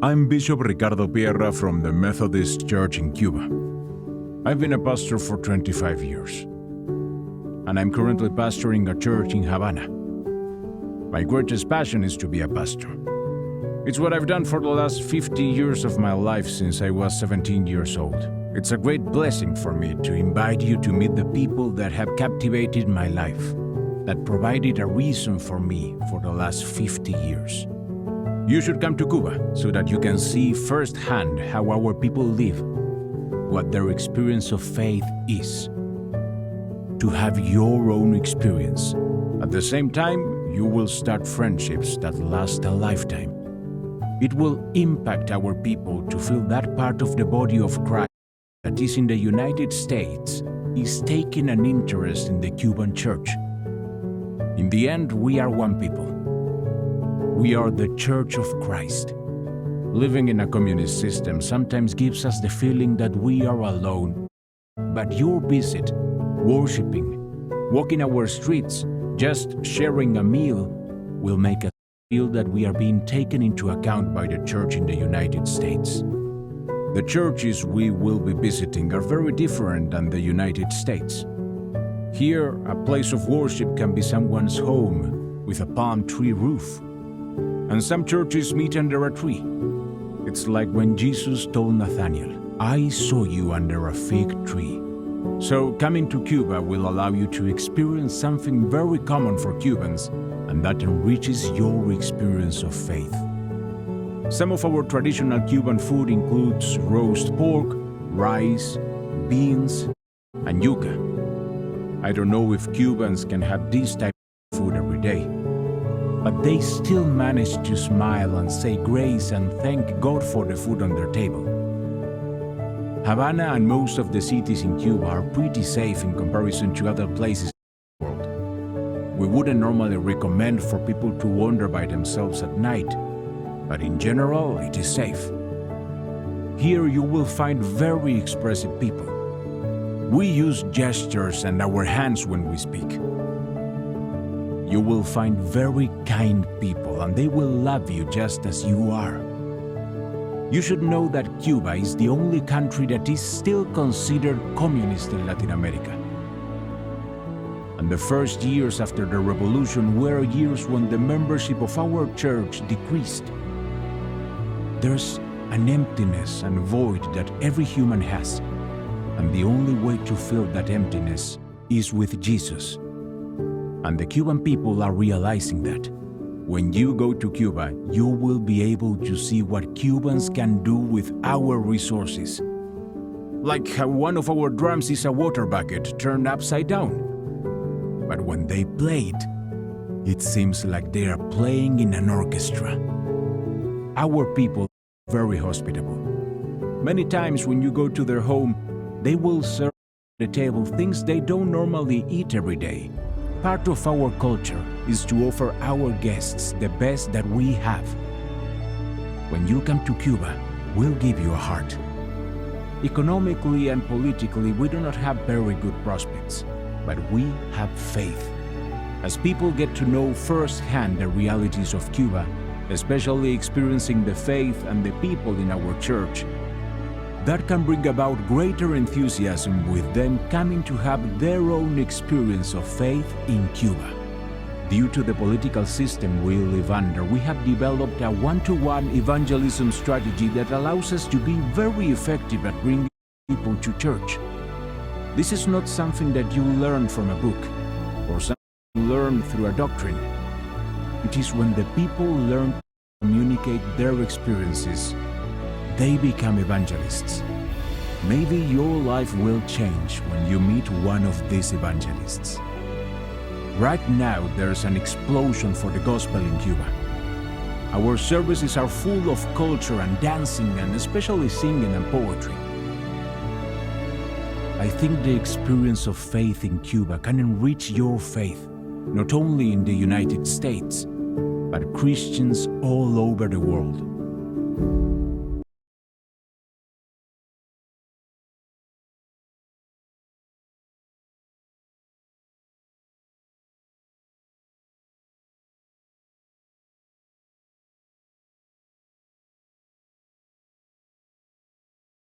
I'm Bishop Ricardo Pereira from the Methodist Church in Cuba. I've been a pastor for 25 years, and I'm currently pastoring a church in Havana. My greatest passion is to be a pastor. It's what I've done for the last 50 years of my life since I was 17 years old. It's a great blessing for me to invite you to meet the people that have captivated my life, that provided a reason for me for the last 50 years. You should come to Cuba so that you can see firsthand how our people live, what their experience of faith is. To have your own experience. At the same time, you will start friendships that last a lifetime. It will impact our people to feel that part of the body of Christ that is in the United States is taking an interest in the Cuban church. In the end, we are one people. We are the Church of Christ. Living in a communist system sometimes gives us the feeling that we are alone. But your visit, worshiping, walking our streets, just sharing a meal, will make us feel that we are being taken into account by the church in the United States. The churches we will be visiting are very different than the United States. Here, a place of worship can be someone's home with a palm tree roof. And some churches meet under a tree. It's like when Jesus told Nathanael, "I saw you under a fig tree." So coming to Cuba will allow you to experience something very common for Cubans, and that enriches your experience of faith. Some of our traditional Cuban food includes roast pork, rice, beans, and yuca. I don't know if Cubans can have this type of food every day, but they still manage to smile and say grace and thank God for the food on their table. Havana and most of the cities in Cuba are pretty safe in comparison to other places in the world. We wouldn't normally recommend for people to wander by themselves at night, but in general, it is safe. Here you will find very expressive people. We use gestures and our hands when we speak. You will find very kind people, and they will love you just as you are. You should know that Cuba is the only country that is still considered communist in Latin America. And the first years after the revolution were years when the membership of our church decreased. There's an emptiness and void that every human has, and the only way to fill that emptiness is with Jesus. And the Cuban people are realizing that. When you go to Cuba, you will be able to see what Cubans can do with our resources. Like how one of our drums is a water bucket turned upside down. But when they play it, it seems like they are playing in an orchestra. Our people are very hospitable. Many times when you go to their home, they will serve at the table things they don't normally eat every day. Part of our culture is to offer our guests the best that we have. When you come to Cuba, we'll give you a heart. Economically and politically, we do not have very good prospects, but we have faith. As people get to know firsthand the realities of Cuba, especially experiencing the faith and the people in our church, that can bring about greater enthusiasm with them coming to have their own experience of faith in Cuba. Due to the political system we live under, we have developed a one-to-one evangelism strategy that allows us to be very effective at bringing people to church. This is not something that you learn from a book or something you learn through a doctrine. It is when the people learn to communicate their experiences, they become evangelists. Maybe your life will change when you meet one of these evangelists. Right now, there's an explosion for the gospel in Cuba. Our services are full of culture and dancing, and especially singing and poetry. I think the experience of faith in Cuba can enrich your faith, not only in the United States, but Christians all over the world.